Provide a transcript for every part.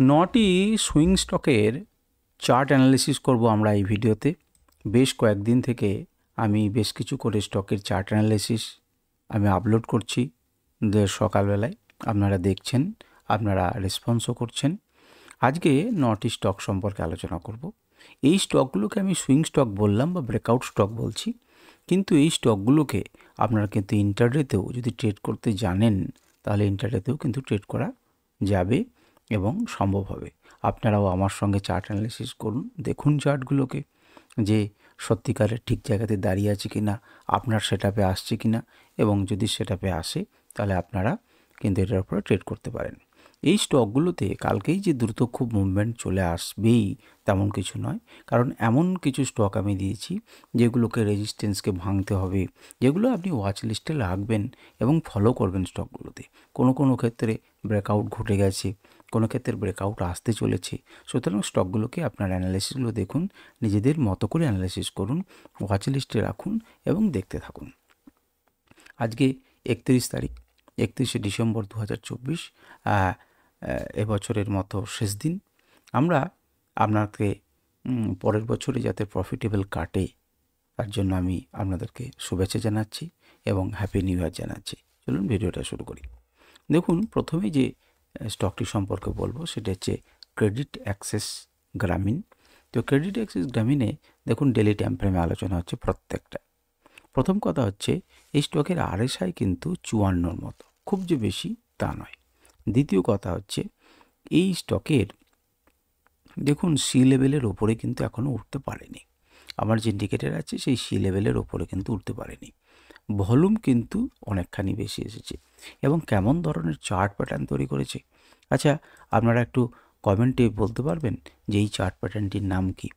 9টি swing স্টকের chart analysis করব আমরা এই ভিডিওতে। বেশ কয়েকদিন থেকে আমি বেশ কিছু করে স্টকের চার্ট অ্যানালিসিস আমি আপলোড করছি সকালবেলায়। আপনারা দেখছেন, আপনারা রেসপন্সও করছেন। আজকে 9টি স্টক সম্পর্কে আলোচনা করব। এই স্টকগুলোকে আমি সুইং স্টক বললাম বা ব্রেকআউট স্টক বলছি, কিন্তু এই স্টকগুলোকে আপনারা কিন্তু ইন্টারডেতেও যদি ট্রেড করতে জানেন তাহলে ইন্টারডেতেও কিন্তু ট্রেড করা যাবে এবং সম্ভব হবে। আপনারাও আমার সঙ্গে চার্ট অ্যানালিসিস করুন, দেখুন চার্টগুলোকে যে সত্যিকারের ঠিক জায়গাতে দাঁড়িয়ে আছে কি না, আপনার সেটআপে আসছে কি না, এবং যদি সেটআপে আসে তাহলে আপনারা কিন্তু এটার উপরে ট্রেড করতে পারেন। এই স্টকগুলোতে কালকেই যে দ্রুত খুব মুভমেন্ট চলে আসবেই তেমন কিছু নয়, কারণ এমন কিছু স্টক আমি দিয়েছি যেগুলোকে রেজিস্ট্যান্সকে ভাঙতে হবে, যেগুলো আপনি ওয়াচ লিস্টে রাখবেন এবং ফলো করবেন স্টকগুলোতে। কোনো ক্ষেত্রে ব্রেকআউট ঘটে গেছে, কোনো ক্ষেত্রে ব্রেকআউট আসতে চলেছে। সুতরাং স্টকগুলোকে আপনার অ্যানালিসিসগুলো দেখুন, নিজেদের মতো করে অ্যানালিসিস করুন, ওয়াচ লিস্টে রাখুন এবং দেখতে থাকুন। আজকে 31 তারিখ, 31শে ডিসেম্বর 2024, এবছরের মতো শেষ দিন। আমরা আপনাকে পরের বছরে যাতে প্রফিটেবল কাটে তার জন্য আমি আপনাদেরকে শুভেচ্ছা জানাচ্ছি এবং হ্যাপি নিউ ইয়ার জানাচ্ছি। চলুন ভিডিওটা শুরু করি। দেখুন, প্রথমে যে স্টকটি সম্পর্কে বলবো সেটা হচ্ছে ক্রেডিট অ্যাক্সেস গ্রামীণ। তো ক্রেডিট অ্যাক্সেস গ্রামীণে দেখুন ডেলি টাইম ফ্রেমে আলোচনা হচ্ছে প্রত্যেকটা। প্রথম কথা হচ্ছে এই স্টকের আরএসআই কিন্তু 54-র মতো, খুব যে বেশি তা নয়। দ্বিতীয় কথা হচ্ছে এই স্টকের দেখুন সি লেভেলের ওপরে কিন্তু এখনও উঠতে পারেনি। আমার যে ইন্ডিকেটার আছে সেই সি লেভেলের ওপরে কিন্তু উঠতে পারেনি। ভলিউম কিন্তু অনেকখানি বেশি এসেছে এবং কেমন ধরনের চার্ট প্যাটার্ন তৈরি করেছে। আচ্ছা, আপনারা একটু কমেন্টে বলতে পারবেন যে এই চার্ট প্যাটার্নটির নাম কি?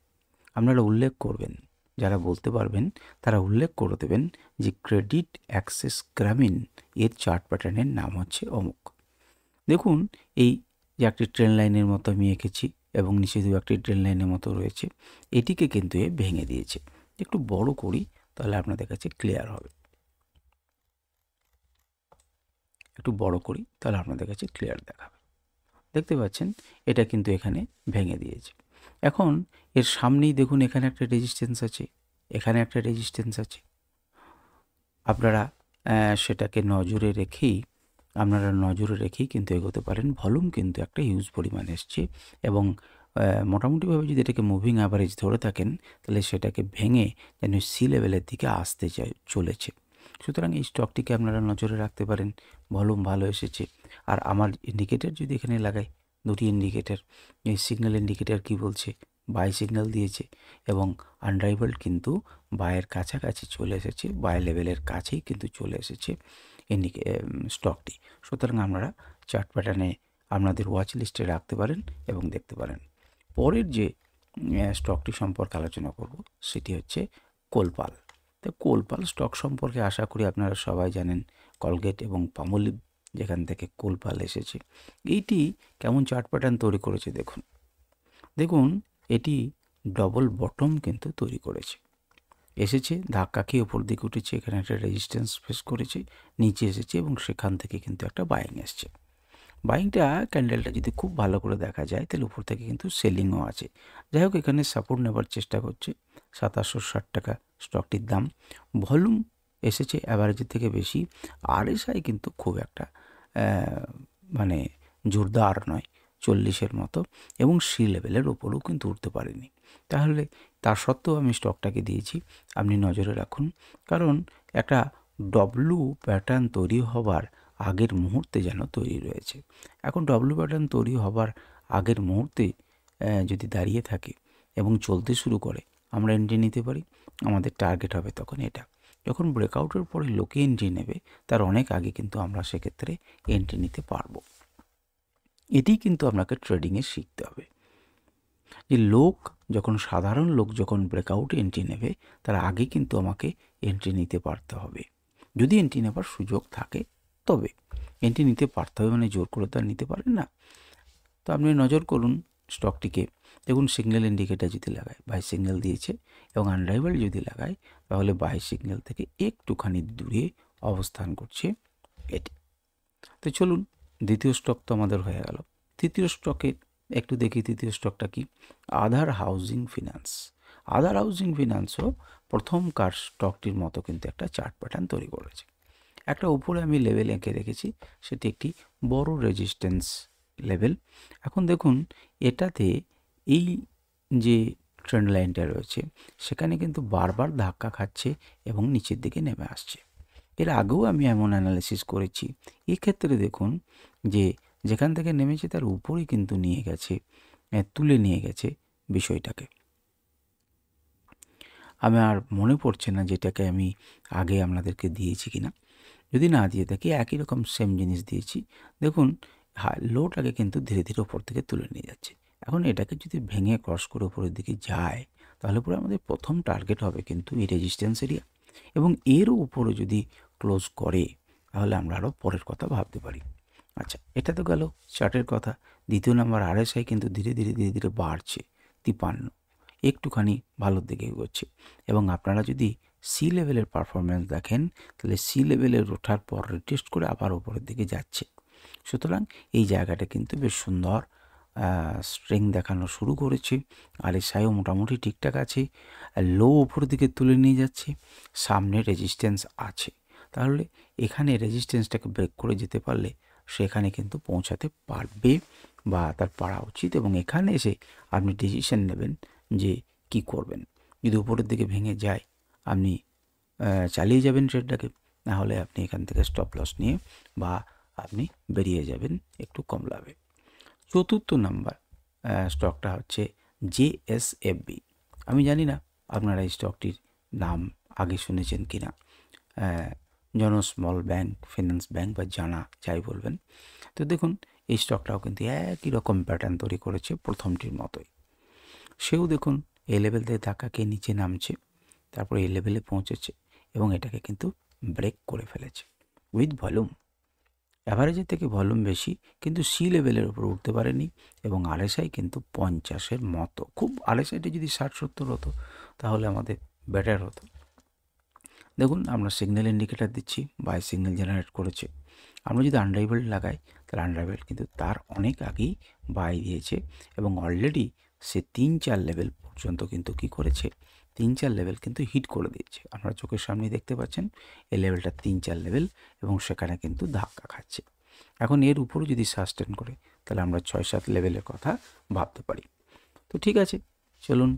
আপনারা উল্লেখ করবেন, যারা বলতে পারবেন তারা উল্লেখ করে দেবেন যে ক্রেডিট অ্যাক্সেস গ্রামীণ এর চার্ট প্যাটার্নের নাম হচ্ছে অমুক। দেখুন, এই যে একটি ট্রেন লাইনের মতো আমি এঁকেছি এবং নিচে দু একটি ট্রেন লাইনের মতো রয়েছে, এটিকে কিন্তু এ ভেঙে দিয়েছে। একটু বড় করি তাহলে আপনাদের কাছে ক্লিয়ার হবে। একটু বড় করি তাহলে আপনাদের কাছে ক্লিয়ার দেখাবে। দেখতে পাচ্ছেন এটা কিন্তু এখানে ভেঙে দিয়েছে। এখন এর সামনেই দেখুন এখানে একটা রেজিস্ট্যান্স আছে, এখানে একটা রেজিস্ট্যান্স আছে। আপনারা সেটাকে নজরে রেখেই কিন্তু এগোতে পারেন। ভলিউম কিন্তু একটা হিউজ পরিমাণ এসছে এবং মোটামুটিভাবে যদি এটাকে মুভিং অ্যাভারেজ ধরে থাকেন তাহলে সেটাকে ভেঙে যেন সি লেভেলের দিকে আসতে চলেছে। সুতরাং এই স্টকটিকে আপনারা নজরে রাখতে পারেন। ভলিউম ভালো এসেছে। আর আমার ইন্ডিকেটর যদি এখানে লাগাই, দুটি ইন্ডিকেটর, এই সিগন্যাল ইন্ডিকেটর কি বলছে? বাই সিগন্যাল দিয়েছে এবং আনরাইভালড কিন্তু বায়ের কাছাকাছি চলে এসেছে, বাই লেভেলের কাছেই কিন্তু চলে এসেছে স্টকটি। সুতরাং আপনারা চার্ট প্যাটার্নে আপনাদের ওয়াচ লিস্টে রাখতে পারেন এবং দেখতে পারেন। পরের যে স্টকটি সম্পর্কে আলোচনা করব সেটি হচ্ছে কোলপাল। তো কোলপাল স্টক সম্পর্কে আশা করি আপনারা সবাই জানেন, কলগেট এবং পামোলিভ যেখান থেকে কোলপাল এসেছে। এইটি কেমন চার্ট প্যাটার্ন তৈরি করেছে দেখুন। দেখুন এটি ডবল বটম কিন্তু তৈরি করেছে, এসেছে ধাক্কা খেয়ে ওপর দিকে উঠেছে, এখানে একটা রেজিস্ট্যান্স ফেস করেছে, নিচে এসেছে এবং সেখান থেকে কিন্তু একটা বাইং এসছে। বাইংটা ক্যান্ডেলটা যদি খুব ভালো করে দেখা যায় তাহলে উপর থেকে কিন্তু সেলিংও আছে। যাই হোক, এখানে সাপোর্ট নেবার চেষ্টা করছে। 2760 টাকা স্টকটির দাম। ভলিউম এসেছে অ্যাভারেজের থেকে বেশি। আরএসআই কিন্তু খুব একটা মানে জোরদার নয়, 40-এর মতো, এবং সি লেভেলের ওপরেও কিন্তু উঠতে পারেনি। তাহলে তার সত্ত্বেও আমি স্টকটাকে দিয়েছি, আপনি নজরে রাখুন। কারণ একটা ডব্লু প্যাটার্ন তৈরি হবার আগের মুহূর্তে যেন তৈরি রয়েছে। এখন ডব্লু প্যাটার্ন তৈরি হবার আগের মুহূর্তে যদি দাঁড়িয়ে থাকে এবং চলতে শুরু করে, আমরা এন্ট্রি নিতে পারি। আমাদের টার্গেট হবে তখন এটা। যখন ব্রেকআউটের পরে লোকে এন্ট্রি নেবে তার অনেক আগে কিন্তু আমরা সেক্ষেত্রে এন্ট্রি নিতে পারবো। এটি কিন্তু আপনাকে ট্রেডিংয়ে শিখতে হবে যে সাধারণ লোক যখন ব্রেকআউটে এন্ট্রি নেবে তার আগে কিন্তু আমাকে এন্ট্রি নিতে পারতে হবে। যদি এন্ট্রি নেবার সুযোগ থাকে তবে এন্ট্রি নিতে পারতে হবে, মানে জোর করে তো আর নিতে পারেন না। তো আপনি নজর করুন স্টকটিকে, দেখুন সিগন্যাল ইন্ডিকেটার যদি লাগায়, বাই সিগন্যাল দিয়েছে, এবং আনরাইভাল যদি লাগায় তাহলে বাই সিগন্যাল থেকে একটুখানি দূরে অবস্থান করছে এটি। তো চলুন, দ্বিতীয় স্টক তো আমাদের হয়ে গেল। তৃতীয় স্টকের একটু দেখি তৃতীয় স্টকটা কি, আধার হাউজিং ফিনান্স। আধার হাউজিং ফিনান্সও প্রথমকার স্টকটির মতো কিন্তু একটা চার্ট প্যাটার্ন তৈরি করেছে। একটা উপরে আমি লেভেল এঁকে রেখেছি, সেটি একটি বড় রেজিস্ট্যান্স লেভেল। এখন দেখুন এটাতে এই যে ট্রেন্ড লাইনটা রয়েছে সেখানে কিন্তু বারবার ধাক্কা খাচ্ছে এবং নিচের দিকে নেমে আসছে। এর আগেও আমি এমন অ্যানালিসিস করেছি। এক্ষেত্রে দেখুন যে যেখান থেকে নেমেছে তার উপরেই কিন্তু নিয়ে গেছে, তুলে নিয়ে গেছে বিষয়টাকে। আমার মনে পড়ছে না যেটাকে আমি আগে আপনাদেরকে দিয়েছি কিনা, যদি না দিয়ে থাকি একই রকম সেম জিনিস দিয়েছি। দেখুন লোটাকে কিন্তু ধীরে ধীরে ওপর থেকে তুলে নিয়ে যাচ্ছে। এখন এটাকে যদি ভেঙে ক্রস করে উপরের দিকে যায় তাহলে পরে আমাদের প্রথম টার্গেট হবে কিন্তু এই রেজিস্ট্যান্স এরিয়া, এবং এরও উপরে যদি ক্লোজ করে তাহলে আমরা আরও পরের কথা ভাবতে পারি। আচ্ছা, এটা তো গেল চার্টের কথা। দ্বিতীয় নাম্বার আরএসআই কিন্তু ধীরে ধীরে ধীরে ধীরে বাড়ছে, 53 একটুখানি ভালোর দিকে এগোচ্ছে। এবং আপনারা যদি সি লেভেলের পারফরমেন্স দেখেন তাহলে সি লেভেলের ওঠার পর রিটেস্ট করে আবার উপরের দিকে যাচ্ছে। সুতরাং এই জায়গাটা কিন্তু বেশ সুন্দর স্ট্রেং দেখানো শুরু করেছে। আরএসআইও মোটামুটি ঠিকঠাক আছে, লো উপরের দিকে তুলে নিয়ে যাচ্ছে, সামনে রেজিস্ট্যান্স আছে। তাহলে এখানে রেজিস্ট্যান্সটাকে ব্রেক করে যেতে পারলে সেখানে কিন্তু পৌঁছাতে পারবে বা তার পারা উচিত, এবং এখানে এসে আপনি ডিসিশন নেবেন যে কি করবেন। যদি উপরের দিকে ভেঙে যায় আপনি চালিয়ে যাবেন ট্রেডটাকে, না হলে আপনি এখান থেকে স্টপ লস নিয়ে বা আপনি বেরিয়ে যাবেন একটু কম লাভে। চতুর্থ নাম্বার স্টকটা হচ্ছে জেএসএফবি। আমি জানি না আপনারা এই স্টকটির নাম আগে শুনেছেন কি না, জন স্মল ব্যাংক ফিনান্স ব্যাংক বা জানা যাই বলবেন। তো দেখুন এই স্টকটাও কিন্তু একই রকম প্যাটার্ন তৈরি করেছে প্রথমটির মতোই। সেও দেখুন এই লেভেল থেকে ধাক্কা খেয়ে নিচে নামছে, তারপরে এই লেভেলে পৌঁছেছে এবং এটাকে কিন্তু ব্রেক করে ফেলেছে উইথ ভলিউম। অ্যাভারেজের থেকে ভলিউম বেশি, কিন্তু সি লেভেলের উপর উঠতে পারেনি, এবং আরএসআই কিন্তু 50-এর মতো। খুব আরএসআইটা যদি 60-70 হতো তাহলে আমাদের বেটার হতো। দেখুন আমরা সিগন্যাল ইন্ডিকেটার দিচ্ছি, বাই সিগন্যাল জেনারেট করেছে। আমরা যদি আনরাইভেলড লাগাই তাহলে আনরাইভেলড কিন্তু তার অনেক আগেই বাই দিয়েছে, এবং অলরেডি সে 3-4 লেভেল পর্যন্ত কিন্তু কি করেছে, 3-4 লেভেল কিন্তু হিট করে দিয়েছে। আপনারা চোখের সামনে দেখতে পাচ্ছেন এই লেভেলটা 3-4 লেভেল, এবং সেখানে কিন্তু ধাক্কা খাচ্ছে। এখন এর উপরও যদি সাস্টেন করে তাহলে আমরা 6-7 লেভেলের কথা ভাবতে পারি। তো ঠিক আছে, চলুন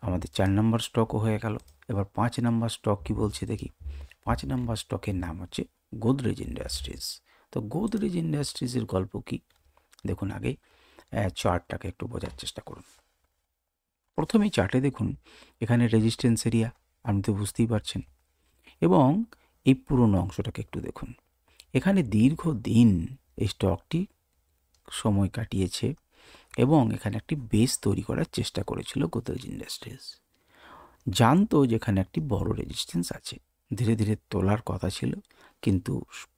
আমাদের 4 নম্বর স্টকও হয়ে গেল। এবার 5 নম্বর স্টক কি বলছে দেখি। 5 নম্বর স্টকের নাম হচ্ছে গোদরেজ ইন্ডাস্ট্রিজ। তো গোদরেজ ইন্ডাস্ট্রিজের গল্প কি দেখুন, আগে চার্টটাকে একটু বোঝার চেষ্টা করুন। প্রথমেই চার্টে দেখুন এখানে রেজিস্ট্যান্স এরিয়া, আপনি তো বুঝতেই পারছেন, এবং এই পুরনো অংশটাকে একটু দেখুন। এখানে দীর্ঘদিন এই স্টকটি সময় কাটিয়েছে এবং এখানে একটি বেস তৈরি করার চেষ্টা করেছিল গোদরেজ ইন্ডাস্ট্রিজ। জানতো যেখানে একটি বড় রেজিস্ট্যান্স আছে, ধীরে ধীরে তোলার কথা ছিল কিন্তু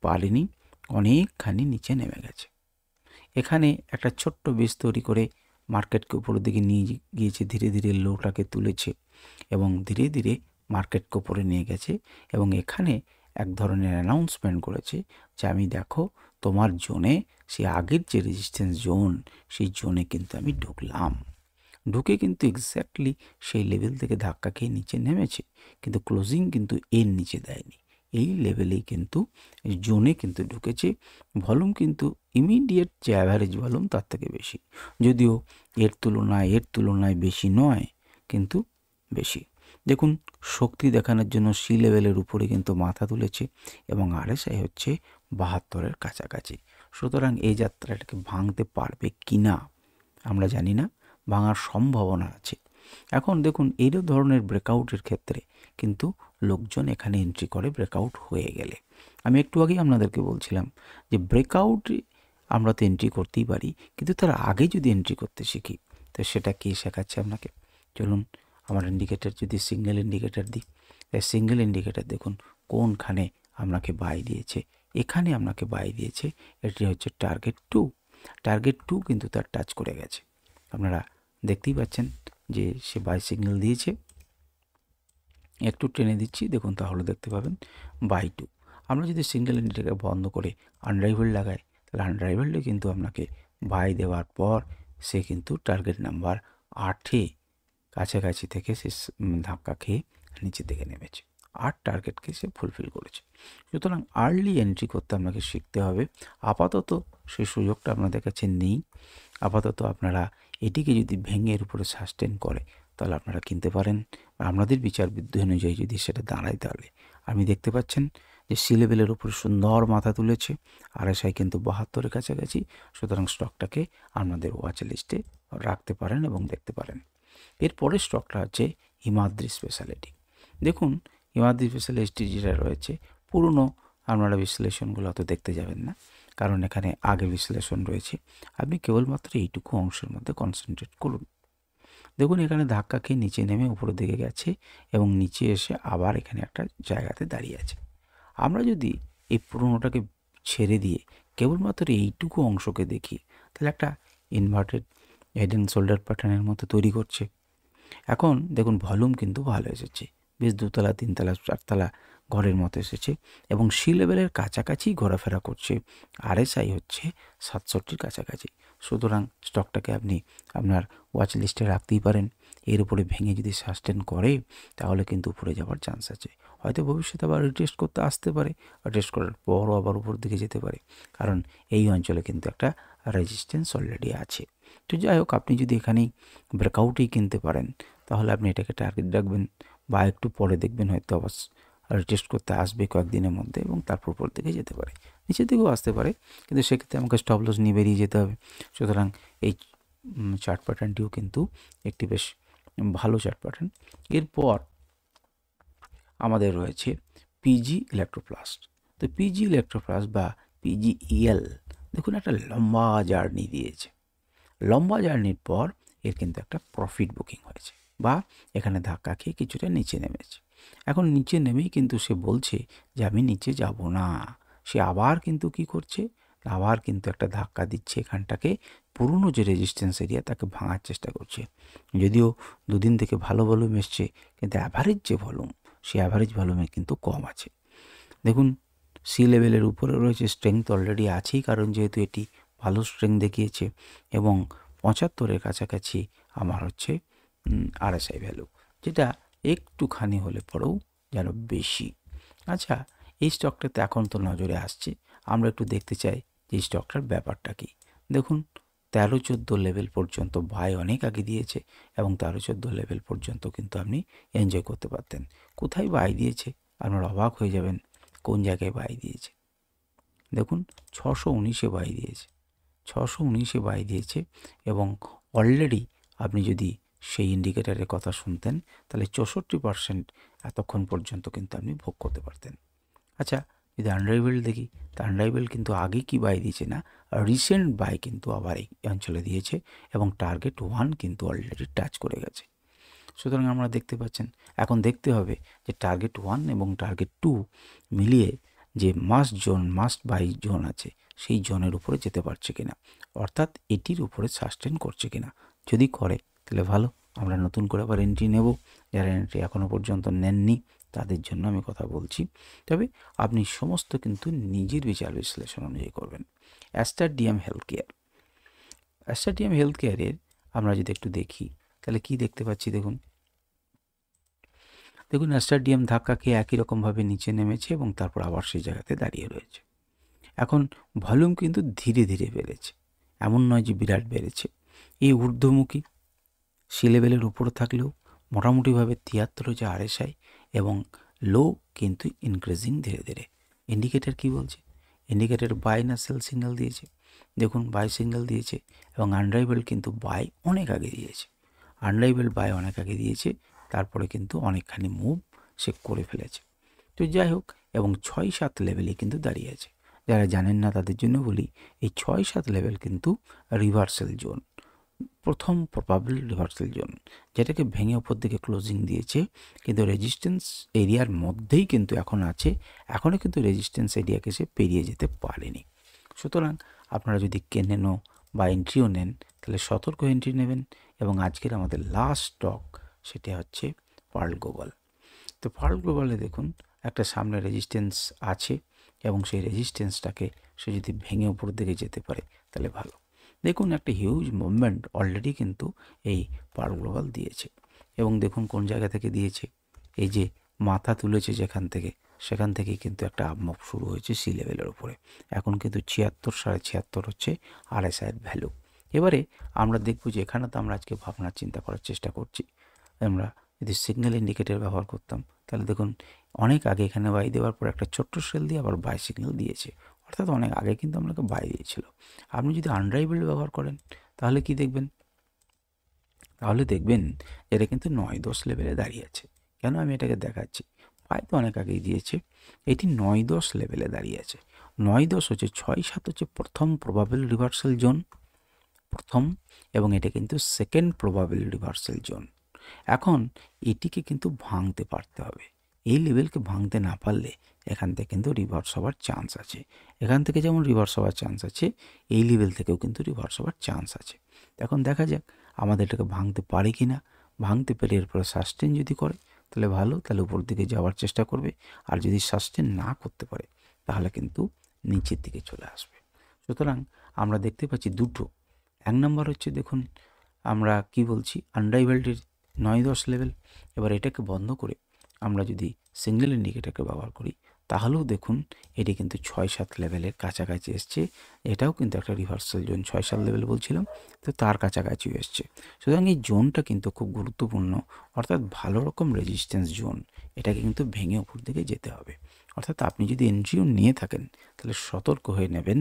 পারেনি, অনেকখানি নিচে নেমে গেছে। এখানে একটা ছোট্ট বেস তৈরি করে মার্কেটকে উপরের দিকে নিয়ে গিয়েছে, ধীরে ধীরে লোটাকে তুলেছে এবং ধীরে ধীরে মার্কেটকে উপরে নিয়ে গেছে, এবং এখানে এক ধরনের অ্যানাউন্সমেন্ট করেছে যে আমি দেখো তোমার জোনে, সে আগের যে রেজিস্ট্যান্স জোন সেই জোনে কিন্তু আমি ঢুকলাম। ঢুকে কিন্তু এক্স্যাক্টলি সেই লেভেল থেকে ধাক্কা খেয়ে নিচে নেমেছে, কিন্তু ক্লোজিং কিন্তু এর নিচে দেয়নি, এই লেভেলেই কিন্তু জোনে কিন্তু ঢুকেছে। ভলিউম কিন্তু ইমিডিয়েট যে অ্যাভারেজ ভলিউম তার থেকে বেশি, যদিও এর তুলনায় বেশি নয়, কিন্তু বেশি। দেখুন শক্তি দেখানোর জন্য সি লেভেলের উপরে কিন্তু মাথা তুলেছে, এবং আরএসআই হচ্ছে 72-এর কাছাকাছি। সুতরাং এই যাত্রাটাকে ভাঙতে পারবে কি না আমরা জানি না, ভাঙার সম্ভাবনা আছে। এখন দেখুন এই ধরনের ব্রেকআউটের ক্ষেত্রে কিন্তু লোকজন এখানে এন্ট্রি করে ব্রেকআউট হয়ে গেলে। আমি একটু আগেই আপনাদেরকে বলছিলাম যে ব্রেকআউটে আমরা তো এন্ট্রি করতেই পারি, কিন্তু তার আগে যদি এন্ট্রি করতে শিখি তো সেটা কে শেখাচ্ছে আপনাকে। চলুন আমার ইন্ডিকেটার যদি সিঙ্গেল ইন্ডিকেটার দিই, সিঙ্গেল ইন্ডিকেটার দেখুন কোনখানে আপনাকে বাই দিয়েছে, এখানে আপনাকে বাই দিয়েছে। এটি হচ্ছে টার্গেট টু কিন্তু তার টাচ করে গেছে। আপনারা দেখতেই পাচ্ছেন যে সে বাই সিগন্যাল দিয়েছে। একটু টেনে দিচ্ছি দেখুন, তাহলে দেখতে পাবেন বাই 2। আমরা যদি সিঙ্গেল ইন্ডিকেটর বন্ধ করে আনরাইভেল লাগাই তাহলে আনরাইভেলও কিন্তু আপনাকে বাই দেওয়ার পর সে কিন্তু টার্গেট নাম্বার 8-এ কাছাকাছি থেকে সে ধাক্কা খেয়ে নিচের দিকে নেমেছে। 8 টার্গেটকে সে ফুলফিল করেছে। সুতরাং আর্লি এন্ট্রি করতে আপনাকে শিখতে হবে। আপাতত সেই সুযোগটা আপনাদের কাছে নেই। আপাতত আপনারা এটিকে যদি ভেঙে এর উপরে সাস্টেন করে তাহলে আপনারা কিনতে পারেন। আপনাদের বিচার বুদ্ধি অনুযায়ী যদি সেটা দাঁড়ায় তাহলে আপনি দেখতে পাচ্ছেন যে সি লেভেলের উপরে সুন্দর মাথা তুলেছে, RSI কিন্তু 72-এর কাছাকাছি। সুতরাং স্টকটাকে আপনাদের ওয়াচ লিস্টে রাখতে পারেন এবং দেখতে পারেন। এরপরে স্টকটা হচ্ছে হিমাদ্রি স্পেশালিটি। দেখুন হিমাদ্রি স্পেশালিটি যেটা রয়েছে, পুরনো আপনারা বিশ্লেষণগুলো অত দেখতে যাবেন না, কারণ এখানে আগে বিশ্লেষণ রয়েছে। আপনি কেবলমাত্র এইটুকু অংশের মধ্যে কনসেন্ট্রেট করুন। দেখুন এখানে ধাক্কা খেয়ে নিচে নেমে উপরের দিকে গেছে এবং নিচে এসে আবার এখানে একটা জায়গাতে দাঁড়িয়ে আছে। আমরা যদি এই পুরনোটাকে ছেড়ে দিয়ে কেবলমাত্র এইটুকু অংশকে দেখি তাহলে একটা ইনভার্টেড হেড অ্যান্ড শোল্ডার প্যাটার্নের মতো তৈরি করছে। এখন দেখুন ভলিউম কিন্তু ভালো এসেছে, বেশ 2তলা 3তলা 4তলা ঘরের মতো এসেছে এবং সি লেভেলের কাছাকাছি ঘোরাফেরা করছে। RSI হচ্ছে 67-র কাছাকাছি। সুতরাং স্টকটাকে আপনি আপনার ওয়াচ লিস্টে রাখতেই পারেন। এর উপরে ভেঙে যদি সাস্টেন করে তাহলে কিন্তু উপরে যাওয়ার চান্স আছে। হয়তো ভবিষ্যতে আবার রিটেস্ট করতে আসতে পারে, রিটেস্ট করার পরও আবার উপর দিকে যেতে পারে, কারণ এই অঞ্চলে কিন্তু একটা রেজিস্ট্যান্স অলরেডি আছে। তো যাই হোক, আপনি যদি এখানেই ব্রেকআউটেই কিনতে পারেন তাহলে আপনি এটাকে টার্গেট রাখবেন, বা একটু পরে দেখবেন হয়তো আবার টেস্ট করতে আসবে কয়েকদিনের মধ্যে এবং তারপর উপর দিকে যেতে পারে, নিচের দিকেও আসতে পারে, কিন্তু সেক্ষেত্রে আমাকে স্টপ লস নিয়ে বেরিয়ে যেতে হবে। সুতরাং এই চার্ট প্যাটার্নটিও কিন্তু একটি বেশ ভালো চার্ট প্যাটার্ন। এরপর আমাদের রয়েছে পিজি ইলেকট্রোপ্লাস্ট। তো পিজি ইলেকট্রোপ্লাস্ট বা PGEL দেখুন একটা লম্বা জার্নি দিয়েছে। লম্বা জার্নির পর এর কিন্তু একটা প্রফিট বুকিং হয়েছে, বা এখানে ধাক্কা খেয়ে কিছুটা নিচে নেমেছে। এখন নিচে নেমেই কিন্তু সে বলছে যে আমি নিচে যাব না। সে আবার কিন্তু কি করছে, আবার কিন্তু একটা ধাক্কা দিচ্ছে এখানটাকে, পুরনো যে রেজিস্ট্যান্স এরিয়া তাকে ভাঙার চেষ্টা করছে। যদিও দুদিন থেকে ভালো ভলিউম এসছে, কিন্তু অ্যাভারেজ যে ভলিউম সে অ্যাভারেজ ভলিউমে কিন্তু কম আছে। দেখুন সি লেভেলের উপরে রয়েছে, স্ট্রেংথ অলরেডি আছেই, কারণ যেহেতু এটি ভালো স্ট্রেংথ দেখিয়েছে এবং 75-এর কাছাকাছি আমার হচ্ছে RSI ভ্যালু, যেটা একটুখানি হলে পরেও যেন বেশি। আচ্ছা, এই স্টকটাতে এখন তো নজরে আসছে, আমরা একটু দেখতে চাই যে এই স্টকটার ব্যাপারটা কি। দেখুন 13-14 লেভেল পর্যন্ত বাই অনেক আগে দিয়েছে এবং 13-14 লেভেল পর্যন্ত কিন্তু আপনি এনজয় করতে পারতেন। কোথায় বাই দিয়েছে আপনারা অবাক হয়ে যাবেন, কোন জায়গায় বাই দিয়েছে। দেখুন 619-এ বাই দিয়েছে, 619-এ বাই দিয়েছে এবং অলরেডি আপনি যদি সেই ইন্ডিকেটারের কথা শুনতেন তাহলে 64% এতক্ষণ পর্যন্ত কিন্তু আপনি ভোগ করতে পারতেন। আচ্ছা, যদি আনরাইভেল দেখি, তা আনরাইভেল কিন্তু আগে কি বাই দিয়েছে না, রিসেন্ট বাই কিন্তু আবার এই অঞ্চলে দিয়েছে এবং টার্গেট 1 কিন্তু অলরেডি টাচ করে গেছে। সুতরাং আমরা দেখতে পাচ্ছেন, এখন দেখতে হবে যে টার্গেট 1 এবং টার্গেট 2 মিলিয়ে যে মাস্ট বাই জোন আছে সেই জোনের উপরে যেতে পারছে কিনা, অর্থাৎ এটির উপরে সাস্টেন করছে কিনা। যদি করে তাহলে ভালো, আমরা নতুন করে আবার এন্ট্রি নেব। যারা এন্ট্রি এখনও পর্যন্ত নেননি তাদের জন্য আমি কথা বলছি, তবে আপনি সমস্ত কিন্তু নিজের বিচার বিশ্লেষণ অনুযায়ী করবেন। অ্যাস্টার ডিএম হেলথ কেয়ারের আমরা যদি একটু দেখি তাহলে কি দেখতে পাচ্ছি, দেখুন অ্যাস্টার ডিএম ধাক্কা খেয়ে একই রকমভাবে নিচে নেমেছে এবং তারপর আবার সেই জায়গাতে দাঁড়িয়ে রয়েছে। এখন ভলিউম কিন্তু ধীরে ধীরে বেড়েছে, এমন নয় যে বিরাট বেড়েছে। এই ঊর্ধ্বমুখী সি লেভেলের উপরে থাকলেও মোটামুটিভাবে 73 হচ্ছে RSI এবং লো কিন্তু ইনক্রিজিং ধীরে ধীরে। ইন্ডিকেটার কি বলছে, ইন্ডিকেটার বাই না সেল সিগন্যাল দিয়েছে। দেখুন বাই সিগন্যাল দিয়েছে এবং আনরাইভেল কিন্তু বাই অনেক আগে দিয়েছে, তারপরে কিন্তু অনেকখানি মুভ সে করে ফেলেছে। তো যাই হোক, এবং 6-7 লেভেলে কিন্তু দাঁড়িয়ে আছে। যারা জানেন না তাদের জন্য বলি, এই 6-7 লেভেল কিন্তু রিভার্সাল জোন, প্রথম প্রবাবল রিভার্সাল জোন, যেটাকে ভেঙে ওপর দিকে ক্লোজিং দিয়েছে, কিন্তু রেজিস্ট্যান্স এরিয়ার মধ্যেই কিন্তু এখন আছে, এখনও কিন্তু রেজিস্ট্যান্স এরিয়াকে সে পেরিয়ে যেতে পারেনি। সুতরাং আপনারা যদি কেনেনও বা এন্ট্রিও নেন তাহলে সতর্ক এন্ট্রি নেবেন। এবং আজকের আমাদের লাস্ট স্টক সেটা হচ্ছে পার্ল গ্লোবাল। তো পার্ল গ্লোবালে দেখুন একটা সামনে রেজিস্ট্যান্স আছে এবং সেই রেজিস্ট্যান্সটাকে সে যদি ভেঙে উপর দিকে যেতে পারে তাহলে ভালো। দেখুন একটা হিউজ মুভমেন্ট অলরেডি কিন্তু এই পাওয়ার গ্লোবাল দিয়েছে, এবং দেখুন কোন জায়গা থেকে দিয়েছে, এই যে মাথা তুলেছে যেখান থেকে, সেখান থেকেই কিন্তু একটা আপমুভ শুরু হয়েছে সি লেভেলের উপরে। এখন কিন্তু 76, 76.5 হচ্ছে RSI ভ্যালু। এবারে আমরা দেখব যে এখানে তো আমরা আজকে ভাবনার চিন্তা করার চেষ্টা করছি। আমরা যদি সিগন্যাল ইন্ডিকেটর ব্যবহার করতাম তাহলে দেখুন অনেক আগে এখানে বাই দেওয়ার পর একটা ছোট্ট সেল দিয়ে আবার বাই সিগন্যাল দিয়েছে, অর্থাৎ অনেক আগে কিন্তু আপনাকে বাই দিয়েছিল। আপনি যদি আনড্রাইভেল ব্যবহার করেন তাহলে কি দেখবেন, তাহলে দেখবেন এটা কিন্তু 9-10 লেভেলে দাঁড়িয়ে আছে। কেন আমি এটাকে দেখাচ্ছি, বাই তো অনেক আগেই দিয়েছে, এটি 9-10 লেভেলে দাঁড়িয়ে আছে। 9-10 হচ্ছে 6-7 হচ্ছে প্রথম প্রবাবল রিভার্সাল জোন, প্রথম, এবং এটা কিন্তু সেকেন্ড প্রবাবল রিভার্সাল জোন। এখন এটিকে কিন্তু ভাঙতে পারতে হবে, এই লেভেলকে ভাঙতে না পারলে এখান থেকে কিন্তু রিভার্স হওয়ার চান্স আছে। এখান থেকে যেমন রিভার্স হওয়ার চান্স আছে, এই লেভেল থেকেও কিন্তু রিভার্স হওয়ার চান্স আছে। এখন দেখা যাক আমাদের এটাকে ভাঙতে পারে কি না। ভাঙতে পেরে এরপরে সাস্টেন যদি করে তাহলে ভালো, তাহলে উপর দিকে যাওয়ার চেষ্টা করবে। আর যদি সাস্টেন না করতে পারে তাহলে কিন্তু নিচের দিকে চলে আসবে। সুতরাং আমরা দেখতে পাচ্ছি দুটো, এক নম্বর হচ্ছে দেখুন আমরা কি বলছি, আনড্রাইভেলটির 9-10 লেভেল। এবার এটাকে বন্ধ করে আমরা যদি সিঙ্গেল ইন্ডিকেটরকে ব্যবহার করি তাহলেও দেখুন এটি কিন্তু 6-7 লেভেলের কাছাকাছি এসছে। এটাও কিন্তু একটা রিভার্সাল জোন, 6-7 লেভেল বলছিলাম, তো তার কাছাকাছিও এসছে। সুতরাং এই জোনটা কিন্তু খুব গুরুত্বপূর্ণ, অর্থাৎ ভালো রকম রেজিস্ট্যান্স জোন। এটাকে কিন্তু ভেঙে উপর দিকে যেতে হবে। অর্থাৎ আপনি যদি এনজিও নিয়ে থাকেন তাহলে সতর্ক হয়ে নেবেন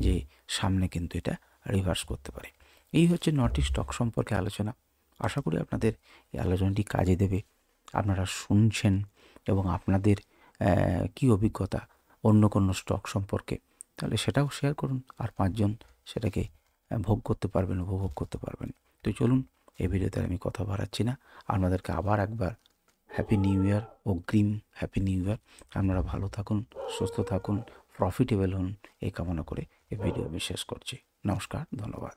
যে সামনে কিন্তু এটা রিভার্স করতে পারে। এই হচ্ছে 9টি স্টক সম্পর্কে আলোচনা। আশা করি আপনাদের এই আলোচনাটি কাজে দেবে। আপনারা শুনছেন এবং আপনাদের কী অভিজ্ঞতা অন্য কোনো স্টক সম্পর্কে, তাহলে সেটাও শেয়ার করুন, আর 5 জন সেটাকে ভোগ করতে পারবেন, উপভোগ করতে পারবেন। তো চলুন, এই ভিডিওতে আমি কথা বাড়াচ্ছি না, আপনাদেরকে আবার একবার হ্যাপি নিউ ইয়ার, অগ্রিম হ্যাপি নিউ ইয়ার। আপনারা ভালো থাকুন, সুস্থ থাকুন, প্রফিটেবল হন, এই কামনা করে এই ভিডিও আমি শেষ করছি। নমস্কার, ধন্যবাদ।